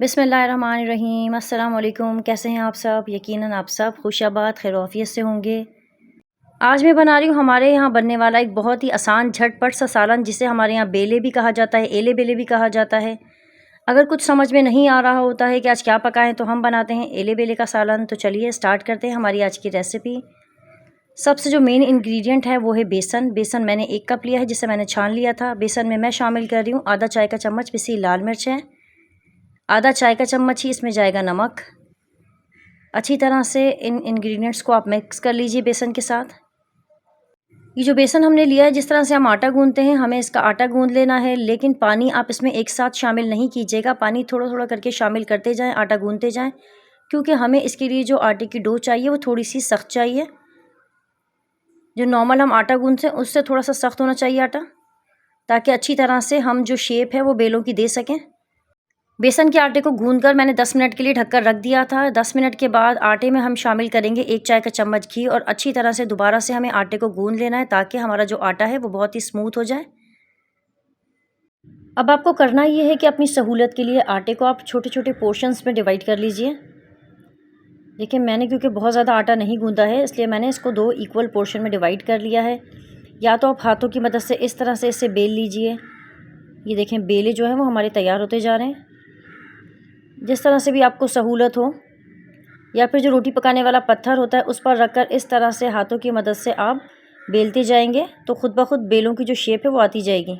बिस्मिल्लाहिर्रहमानिर्रहीम। अस्सलाम वालेकुम। कैसे हैं आप सब? यकीनन आप सब खुशाबाद खैरियत से होंगे। आज मैं बना रही हूँ हमारे यहाँ बनने वाला एक बहुत ही आसान झटपट सा सालन, जिसे हमारे यहाँ बेले भी कहा जाता है, एले बेले भी कहा जाता है। अगर कुछ समझ में नहीं आ रहा होता है कि आज क्या पकाएं, तो हम बनाते हैं एले बेले का सालन। तो चलिए स्टार्ट करते हैं हमारी आज की रेसिपी। सबसे जो मेन इंग्रेडिएंट है वो है बेसन। बेसन मैंने 1 कप लिया है, जिसे मैंने छान लिया था। बेसन में मैं शामिल कर रही हूँ आधा चाय का चम्मच पिसी लाल मिर्च है, आधा चाय का चम्मच ही इसमें जाएगा नमक। अच्छी तरह से इन इंग्रेडिएंट्स को आप मिक्स कर लीजिए बेसन के साथ। ये जो बेसन हमने लिया है, जिस तरह से हम आटा गूंदते हैं, हमें इसका आटा गूंद लेना है, लेकिन पानी आप इसमें एक साथ शामिल नहीं कीजिएगा। पानी थोड़ा थोड़ा करके शामिल करते जाएं, आटा गूंदते जाएं, क्योंकि हमें इसके लिए जो आटे की डो चाहिए वो थोड़ी सी सख्त चाहिए। जो नॉर्मल हम आटा गूंदते हैं उससे थोड़ा सा सख्त होना चाहिए आटा, ताकि अच्छी तरह से हम जो शेप है वो बेलों की दे सकें। बेसन के आटे को गूंदकर मैंने 10 मिनट के लिए ढककर रख दिया था। 10 मिनट के बाद आटे में हम शामिल करेंगे 1 चाय का चम्मच घी, और अच्छी तरह से दोबारा से हमें आटे को गूंद लेना है, ताकि हमारा जो आटा है वो बहुत ही स्मूथ हो जाए। अब आपको करना ये है कि अपनी सहूलत के लिए आटे को आप छोटे छोटे पोर्शंस में डिवाइड कर लीजिए। देखिए, मैंने क्योंकि बहुत ज़्यादा आटा नहीं गूंदा है, इसलिए मैंने इसको 2 इक्वल पोर्शन में डिवाइड कर लिया है। या तो आप हाथों की मदद से इस तरह से इसे बेल लीजिए। ये देखें, बेले जो हैं वो हमारे तैयार होते जा रहे हैं। जिस तरह से भी आपको सहूलत हो, या फिर जो रोटी पकाने वाला पत्थर होता है उस पर रखकर इस तरह से हाथों की मदद से आप बेलते जाएंगे, तो खुद ब खुद बेलों की जो शेप है वो आती जाएगी।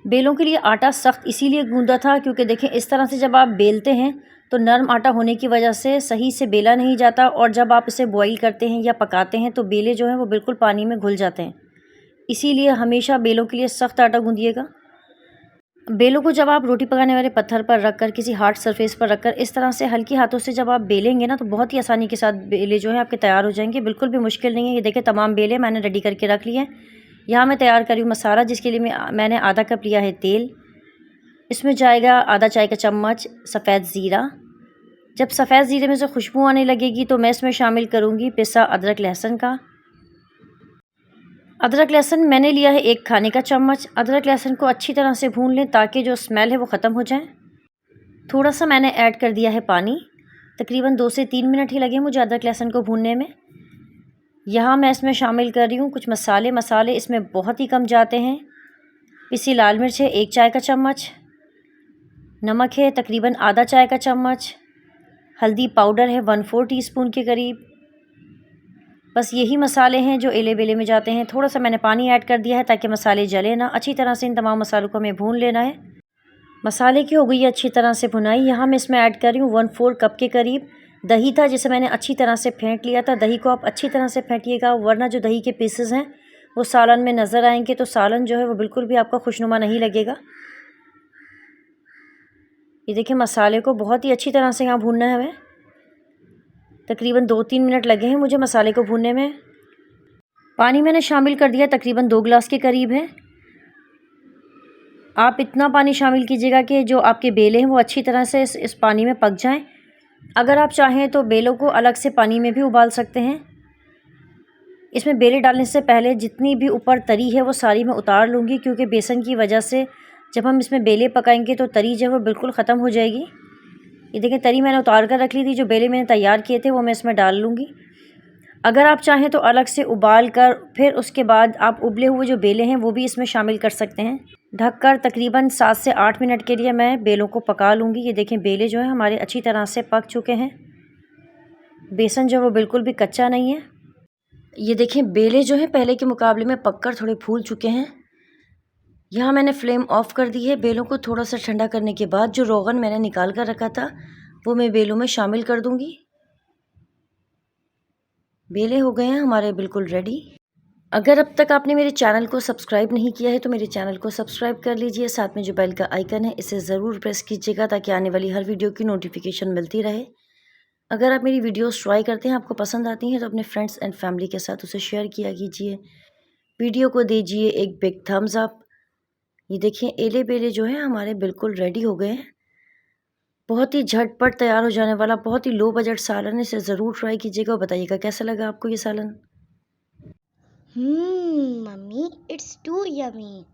बेलों के लिए आटा सख्त इसीलिए गूंदा था क्योंकि देखें, इस तरह से जब आप बेलते हैं तो नरम आटा होने की वजह से सही से बेला नहीं जाता, और जब आप इसे बॉईल करते हैं या पकाते हैं तो बेले जो हैं वो बिल्कुल पानी में घुल जाते हैं। इसीलिए हमेशा बेलों के लिए सख्त आटा गूंदिएगा। बेलों को जब आप रोटी पकाने वाले पत्थर पर रखकर, किसी हार्ड सरफेस पर रखकर इस तरह से हल्की हाथों से जब आप बेलेंगे ना, तो बहुत ही आसानी के साथ बेले जो है आपके तैयार हो जाएंगे। बिल्कुल भी मुश्किल नहीं है। ये देखिए, तमाम बेले मैंने रेडी करके रख लिए हैं। यहाँ मैं तैयार करी हूँ मसाला, जिसके लिए मैंने आधा कप लिया है तेल। इसमें जाएगा आधा चाय का चम्मच सफ़ेद ज़ीरा। जब सफ़ेद ज़ीरे में से खुशबू आने लगेगी तो मैं इसमें शामिल करूँगी पिसा अदरक लहसुन का। अदरक लहसुन मैंने लिया है 1 खाने का चम्मच। अदरक लहसुन को अच्छी तरह से भून लें ताकि जो स्मेल है वो ख़त्म हो जाए। थोड़ा सा मैंने ऐड कर दिया है पानी। तकरीबन 2 से 3 मिनट ही लगे मुझे अदरक लहसुन को भूनने में। यहाँ मैं इसमें शामिल कर रही हूँ कुछ मसाले। मसाले इसमें बहुत ही कम जाते हैं। पिसी लाल मिर्च है 1 चाय का चम्मच, नमक है तकरीबन आधा चाय का चम्मच, हल्दी पाउडर है 1/4 टीस्पून के करीब। बस यही मसाले हैं जो एले बेले में जाते हैं। थोड़ा सा मैंने पानी ऐड कर दिया है ताकि मसाले जले ना। अच्छी तरह से इन तमाम मसालों को हमें भून लेना है। मसाले की हो गई है अच्छी तरह से भुनाई। यहाँ मैं इसमें ऐड कर रही हूँ 1/4 कप के करीब दही था, जिसे मैंने अच्छी तरह से फेंट लिया था। दही को आप अच्छी तरह से फेंटिएगा, वरना जो दही के पीसेस हैं वो सालन में नज़र आएंगे, तो सालन जो है वो बिल्कुल भी आपका खुशनुमा नहीं लगेगा। ये देखिए, मसाले को बहुत ही अच्छी तरह से यहाँ भूनना है हमें। तकरीबन 2-3 मिनट लगे हैं मुझे मसाले को भूनने में। पानी मैंने शामिल कर दिया, तकरीबन 2 गिलास के करीब है। आप इतना पानी शामिल कीजिएगा कि जो आपके बेले हैं वो अच्छी तरह से इस पानी में पक जाएं। अगर आप चाहें तो बेलों को अलग से पानी में भी उबाल सकते हैं। इसमें बेले डालने से पहले जितनी भी ऊपर तरी है वो सारी मैं उतार लूँगी, क्योंकि बेसन की वजह से जब हम इसमें बेले पकाएंगे तो तरी जो है वो बिल्कुल ख़त्म हो जाएगी। ये देखें, तरी मैंने उतार कर रख ली थी। जो बेले मैंने तैयार किए थे वो मैं इसमें डाल लूँगी। अगर आप चाहें तो अलग से उबाल कर फिर उसके बाद आप उबले हुए जो बेले हैं वो भी इसमें शामिल कर सकते हैं। ढककर तकरीबन 7 से 8 मिनट के लिए मैं बेलों को पका लूँगी। ये देखें, बेले जो हैं हमारे अच्छी तरह से पक चुके हैं। बेसन जो वो बिल्कुल भी कच्चा नहीं है। ये देखें, बेले जो हैं पहले के मुकाबले में पककर थोड़े फूल चुके हैं। यहाँ मैंने फ्लेम ऑफ कर दी है। बेलों को थोड़ा सा ठंडा करने के बाद जो रोगन मैंने निकाल कर रखा था वो मैं बेलों में शामिल कर दूँगी। बेले हो गए हैं हमारे बिल्कुल रेडी। अगर अब तक आपने मेरे चैनल को सब्सक्राइब नहीं किया है तो मेरे चैनल को सब्सक्राइब कर लीजिए। साथ में जो बेल का आइकन है इसे ज़रूर प्रेस कीजिएगा, ताकि आने वाली हर वीडियो की नोटिफिकेशन मिलती रहे। अगर आप मेरी वीडियोस ट्राई करते हैं, आपको पसंद आती हैं, तो अपने फ्रेंड्स एंड फैमिली के साथ उसे शेयर किया कीजिए। वीडियो को दीजिए एक बिग थम्स अप। ये देखिए, एले बेले जो है हमारे बिल्कुल रेडी हो गए हैं। बहुत ही झटपट तैयार हो जाने वाला बहुत ही लो बजट सालन है। इसे ज़रूर ट्राई कीजिएगा और बताइएगा कैसा लगा आपको ये सालन। Mummy, it's too yummy.